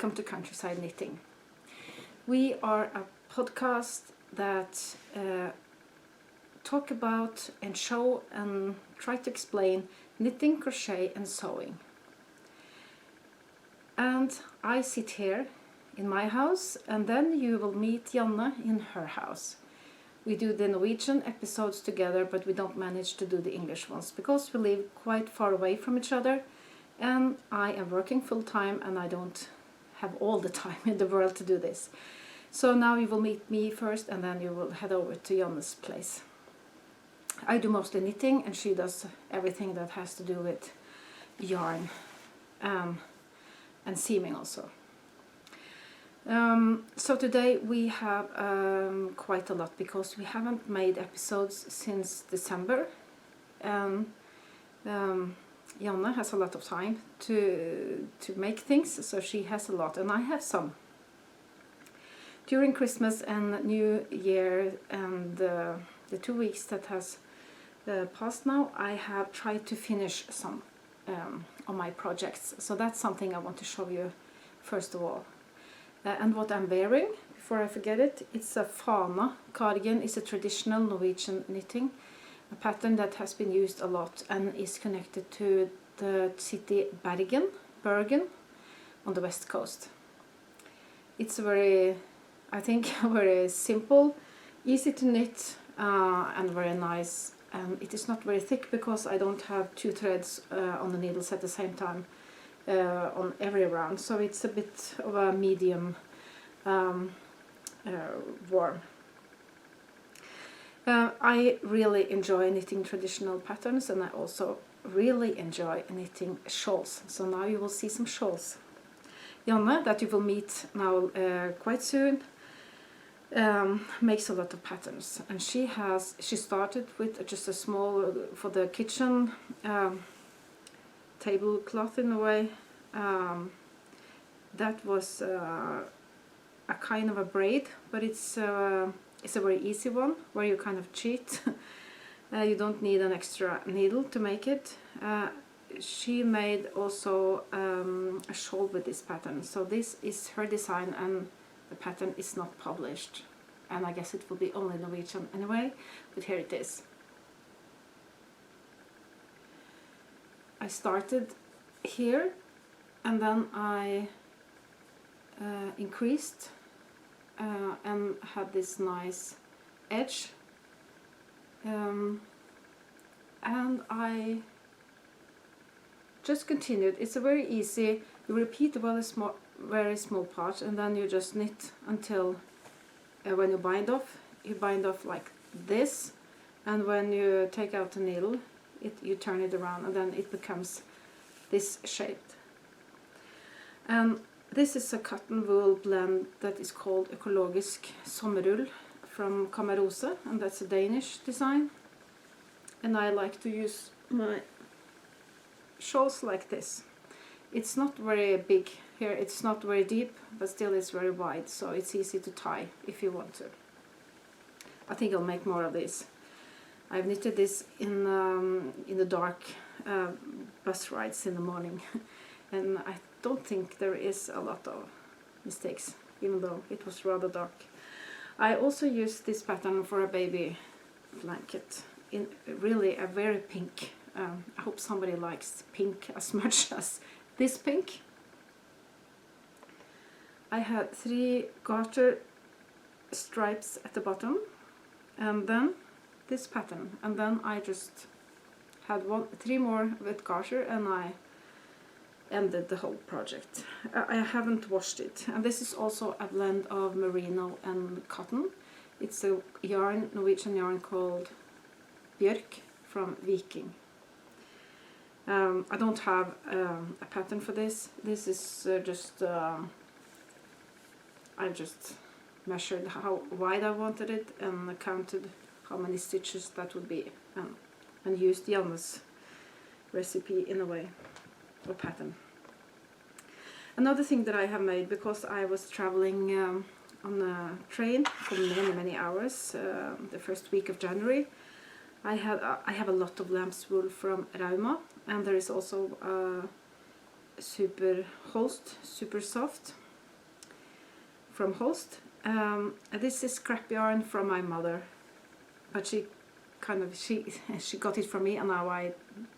welcome to Countryside Knitting. We are a podcast that talk about and show and try to explain knitting, crochet and sewing. And I sit here in my house, and then you will meet Janne in her house. We do the Norwegian episodes together, but we don't manage to do the English ones because we live quite far away from each other, and I am working full time and I don't have all the time in the world to do this. So now you will meet me first, and then you will head over to Janne's place. I do mostly knitting and she does everything that has to do with yarn and seaming also. So today we have quite a lot because we haven't made episodes since December. Janne has a lot of time to make things, so she has a lot and I have some. During Christmas and New Year and the 2 weeks that has passed now, I have tried to finish some on my projects. So that's something I want to show you first of all. And what I'm wearing, before I forget it, it's a fana cardigan. It's a traditional Norwegian knitting, a pattern that has been used a lot and is connected to the city Bergen on the west coast. It's very, I think, very simple, easy to knit and very nice. It is not very thick because I don't have 2 threads on the needles at the same time on every round, so it's a bit of a medium warm. I really enjoy knitting traditional patterns, and I also really enjoy knitting shawls. So now you will see some shawls. Janne, that you will meet now quite soon, makes a lot of patterns, and she started with just a small for the kitchen tablecloth in a way. That was a kind of a braid, but it's a very easy one where you kind of cheat. You don't need an extra needle to make it. She made also a shawl with this pattern, so this is her design and the pattern is not published, and I guess it will be only Norwegian anyway, but here it is. I started here and then I increased and had this nice edge, and I just continued. It's a very easy, you repeat a very small part and then you just knit until when you bind off like this, and when you take out the needle you turn it around and then it becomes this shape. And this is a cotton wool blend that is called Byggeklossgenser from Kammerose, and that's a Danish design. And I like to use my shawls like this. It's not very big here, it's not very deep, but still it's very wide, so it's easy to tie if you want to. I think I'll make more of this. I've knitted this in the dark bus rides in the morning, and I don't think there is a lot of mistakes, even though it was rather dark. I also used this pattern for a baby blanket in really a very pink. I hope somebody likes pink as much as this pink. I had 3 garter stripes at the bottom, and then this pattern, and then I just had 3 more with garter, and I ended the whole project. I haven't washed it, and this is also a blend of merino and cotton. It's a yarn, Norwegian yarn called Bjørk from Viking. I don't have a pattern for this. This is just I just measured how wide I wanted it and counted how many stitches that would be, and used Janne's recipe in a way, or pattern. Another thing that I have made, because I was traveling on a train for many hours the first week of January, I have a lot of lamb's wool from Rauma, and there is also super Holst, super soft, from Holst. This is scrap yarn from my mother, but she got it from me, and now I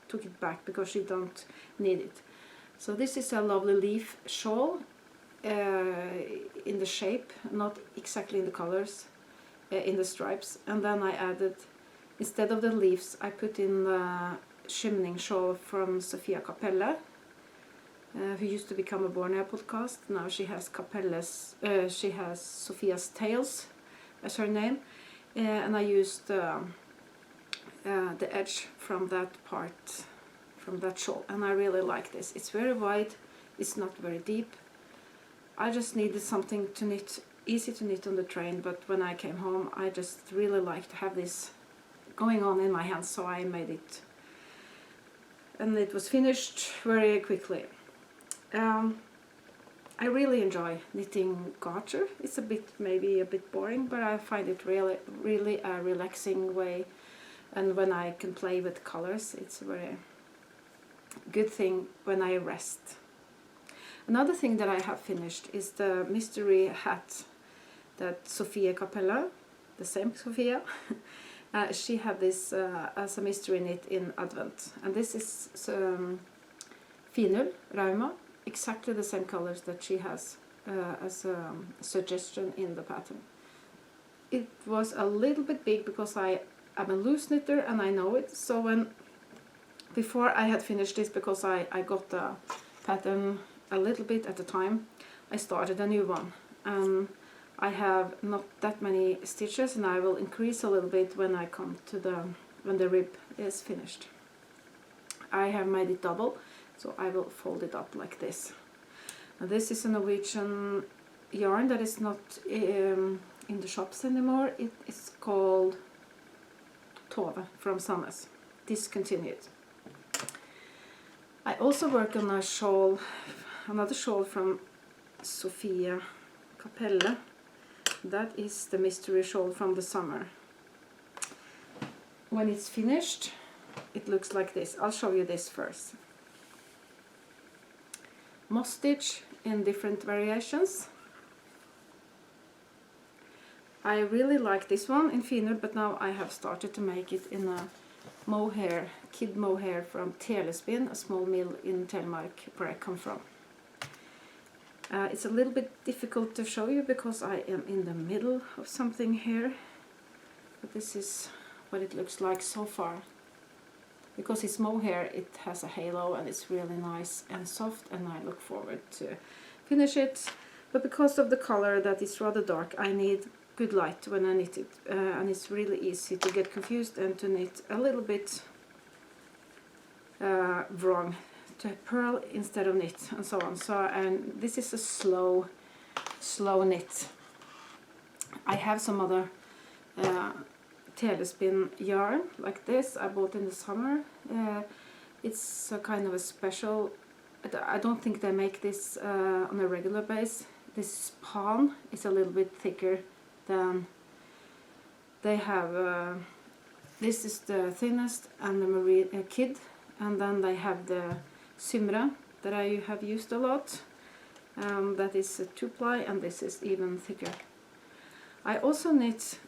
took it back because she don't need it. So this is a lovely leaf shawl in the shape, not exactly in the colors, in the stripes. And then I added, instead of the leaves, I put in the shimmering shawl from Sofia Capelle, who used to become a Borneo podcast. Now she has she has Sophia's Tales as her name, and I used the edge from that part, from that shawl, and I really like this. It's very wide, it's not very deep. I just needed something to knit, easy to knit on the train, but when I came home I just really like to have this going on in my hands, so I made it. And it was finished very quickly. I really enjoy knitting garter. It's maybe a bit boring, but I find it really a relaxing way, and when I can play with colors, it's a very good thing when I rest. Another thing that I have finished is the mystery hat that Sofia Capella, the same Sofia, she had this as a mystery knit in Advent, and this is Finull Rauma, exactly the same colors that she has as a suggestion in the pattern. It was a little bit big because I am a loose knitter and I know it, so before I had finished this, because I got the pattern a little bit at the time, I started a new one. I have not that many stitches, and I will increase a little bit when I come to when the rib is finished. I have made it double, so I will fold it up like this. Now this is a Norwegian yarn that is not in the shops anymore. It is called Tove from Sandnes, discontinued. I also work on a shawl, another shawl from Sofia Capelle. That is the mystery shawl from the summer. When it's finished, it looks like this. I'll show you this first. Moss stitch in different variations. I really like this one in Finull, but now I have started to make it in a mohair, kid mohair from Telespin, a small mill in Telemark where I come from. It's a little bit difficult to show you because I am in the middle of something here, but this is what it looks like so far. Because it's mohair, it has a halo and it's really nice and soft, and I look forward to finish it. But because of the color that is rather dark, I need good light when I knit it, and it's really easy to get confused and to knit a little bit wrong, to purl instead of knit and so on. So, and this is a slow knit. I have some other Telespin yarn like this I bought in the summer. It's a kind of a special, I don't think they make this on a regular base. This span is a little bit thicker than they have. This is the thinnest and the marine kid, and then they have the Symre that I have used a lot. That is a 2-ply, and this is even thicker. I also knit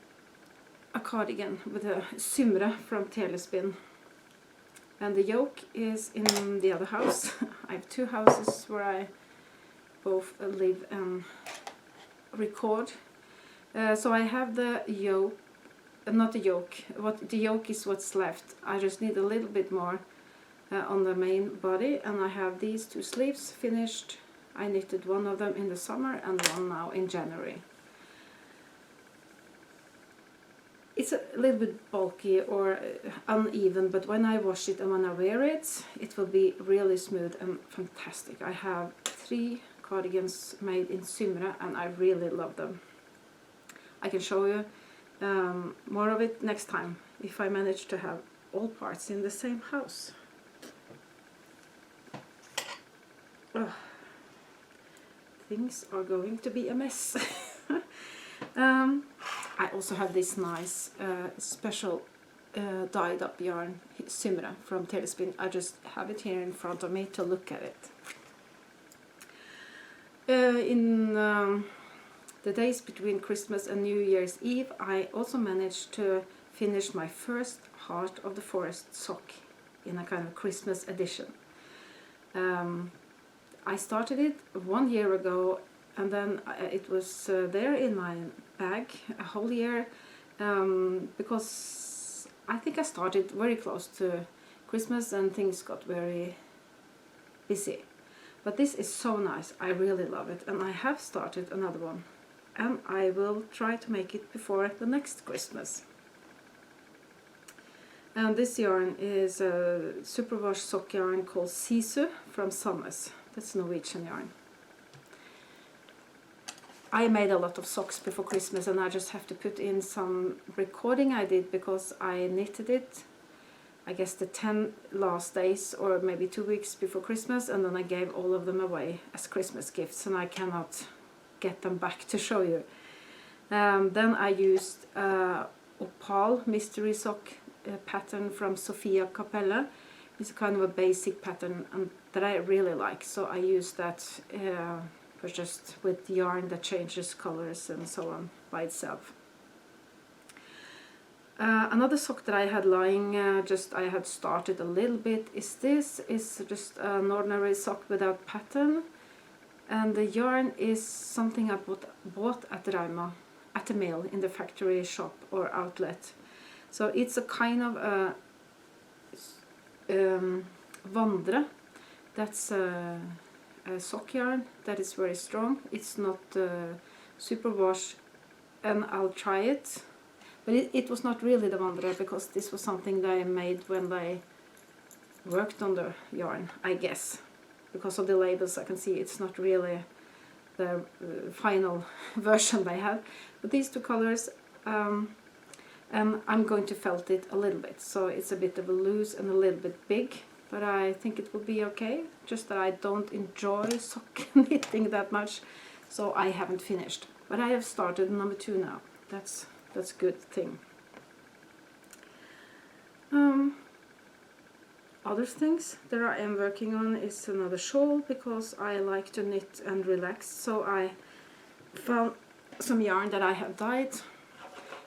a cardigan with a Symre from Telespin, and the yoke is in the other house. I have 2 houses where I both live and record. So I have the yoke, not the yoke, the yoke is what's left. I just need a little bit more on the main body, and I have these 2 sleeves finished. I knitted one of them in the summer and one now in January. It's a little bit bulky or uneven, but when I wash it and when I wear it, it will be really smooth and fantastic. I have 3 cardigans made in Symre and I really love them. I can show you more of it next time if I manage to have all parts in the same house. Oh, things are going to be a mess. I also have this nice special dyed up yarn, Symre from Telespin. I just have it here in front of me to look at it. In the days between Christmas and New Year's Eve, I also managed to finish my first Heart of the Forest sock in a kind of Christmas edition. I started it 1 year ago, and then it was there in my bag a whole year, because I think I started very close to Christmas and things got very busy. But this is so nice, I really love it, and I have started another one, and I will try to make it before the next Christmas. And this yarn is a superwash sock yarn called Sisu from Sandnes. That's Norwegian yarn. I made a lot of socks before Christmas, and I just have to put in some recording I did because I knitted it, I guess the 10 last days or maybe 2 weeks before Christmas, and then I gave all of them away as Christmas gifts, and I cannot get them back to show you. Then I used Opal mystery sock pattern from Sofia Capelle. It's kind of a basic pattern and that I really like, so I use that for just with yarn that changes colors and so on by itself. Another sock that I had lying, I had started a little bit, is just an ordinary sock without pattern, and the yarn is something I bought at Rauma, at a mill in the factory shop or outlet. So it's a kind of a Vandre, that's a sock yarn that is very strong. It's not superwash, and I'll try it. But it was not really the Vandre, because this was something that I made when I worked on the yarn, I guess. Because of the labels I can see it's not really the final version they have. But these two colors, and I'm going to felt it a little bit, so it's a bit of a loose and a little bit big, but I think it will be okay. Just that I don't enjoy sock knitting that much, so I haven't finished. But I have started number 2 now. That's a good thing. Other things that I am working on is another shawl, because I like to knit and relax. So I found some yarn that I have dyed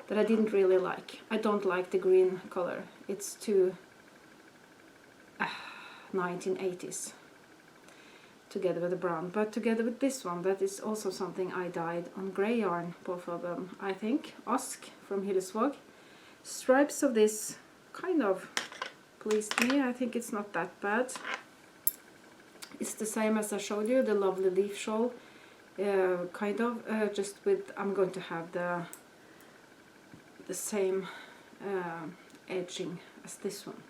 that I didn't really like. I don't like the green color. It's too 1980s together with the brown. But together with this one, that is also something I dyed on grey yarn, both of them, I think. Ask from Hillesvåg. Stripes of this kind of pleased me. I think it's not that bad. It's the same as I showed you, the lovely leaf shawl, kind of, just with, I'm going to have the same edging as this one.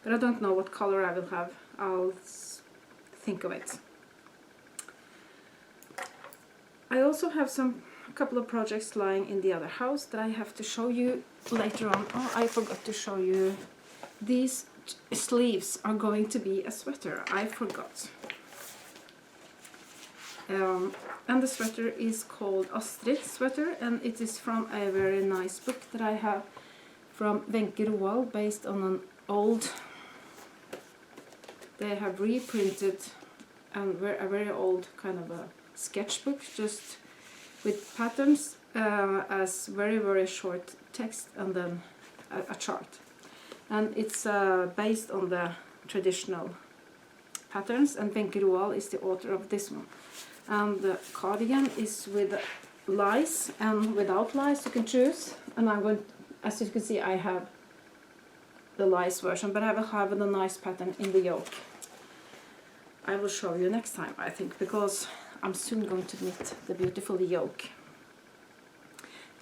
But I don't know what color I will have. I'll think of it. I also have a couple of projects lying in the other house that I have to show you later on. Oh, I forgot to show you. These sleeves are going to be a sweater. I forgot. And the sweater is called Astrid sweater, and it is from a very nice book that I have from Wenche Roald, based on an old, they have reprinted a very old kind of a sketchbook, just with patterns as very short text and then a chart. And it's based on the traditional patterns, and Wenche Roald is the author of this one. And the cardigan is with lice and without lice, you can choose. And I'm going, as you can see, I have the lice version, but I will have a nice pattern in the yoke. I will show you next time, I think, because I'm soon going to knit the beautiful yoke.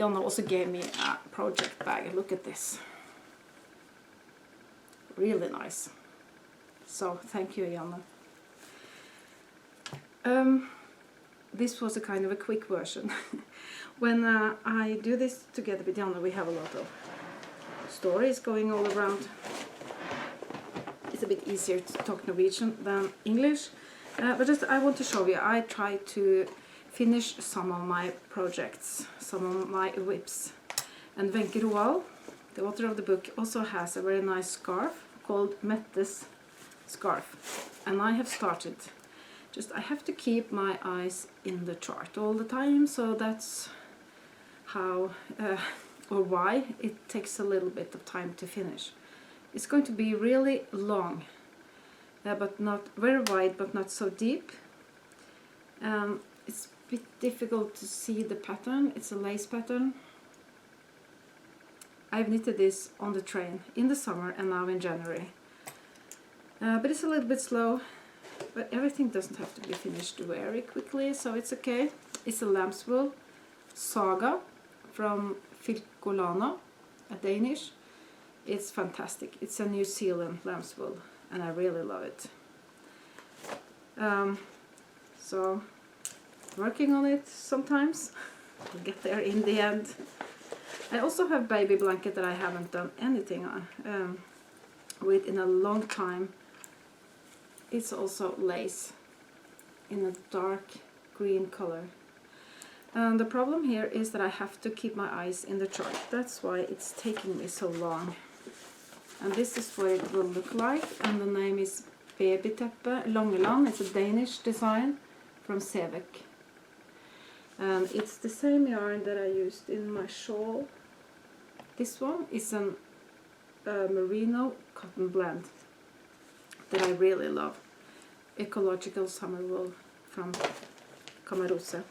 Janne also gave me a project bag. Look at this. Really nice. So thank you, Janne. This was a kind of a quick version. When I do this together with Janne, we have a lot of stories going all around. It's a bit easier to talk Norwegian than English. But just I want to show you, I try to finish some of my projects, some of my whips. And Wenche Roald, the author of the book, also has a very nice scarf called Mette's scarf. And I have started just I have to keep my eyes in the chart all the time, so that's how or why it takes a little bit of time to finish. It's going to be really long, but not very wide, but not so deep. It's a bit difficult to see the pattern. It's a lace pattern. I've knitted this on the train in the summer and now in January. But it's a little bit slow, but everything doesn't have to be finished very quickly, so it's okay. It's a lamb's wool saga from Byggeklossgenser, a Danish. It's fantastic. It's a New Zealand lamb's wool and I really love it. So working on it sometimes. I'll get there in the end. I also have baby blanket that I haven't done anything with in a long time. It's also lace in a dark green color. And the problem here is that I have to keep my eyes in the chart. That's why it's taking me so long. And this is what it will look like. And the name is Babyteppe Longeland. It's a Danish design from Sevek. And it's the same yarn that I used in my shawl. This one is a merino cotton blend that I really love. Ecological summer wool from Kamarose.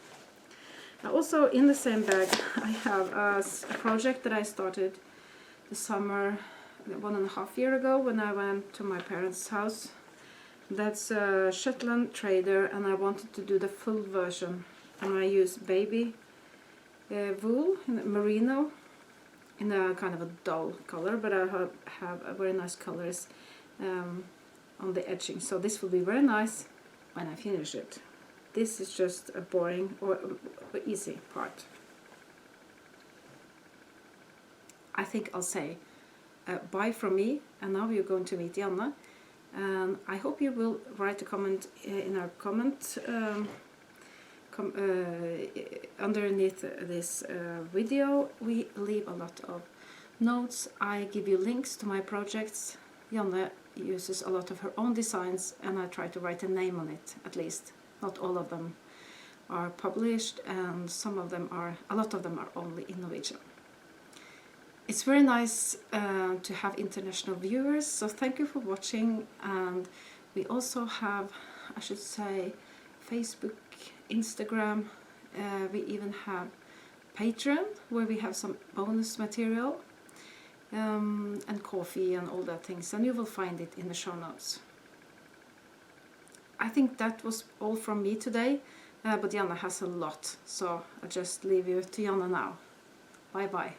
Also in the same bag I have a project that I started the summer 1.5 years ago when I went to my parents' house. That's a Shetland trader and I wanted to do the full version. And I use baby wool, merino, in a kind of a dull color, but I have a very nice colors on the edging. So this will be very nice when I finish it. This is just a boring or easy part. I think I'll say bye from me, and now you're going to meet Janne. And I hope you will write a comment in our comment underneath this video. We leave a lot of notes. I give you links to my projects. Janne uses a lot of her own designs and I try to write a name on it, at least. Not all of them are published and a lot of them are only in Norwegian. It's very nice to have international viewers, so thank you for watching. And we also have, I should say, Facebook, Instagram, we even have Patreon where we have some bonus material and coffee and all that things, and you will find it in the show notes. I think that was all from me today, but Janne has a lot, so I'll just leave you to Janne now. Bye bye.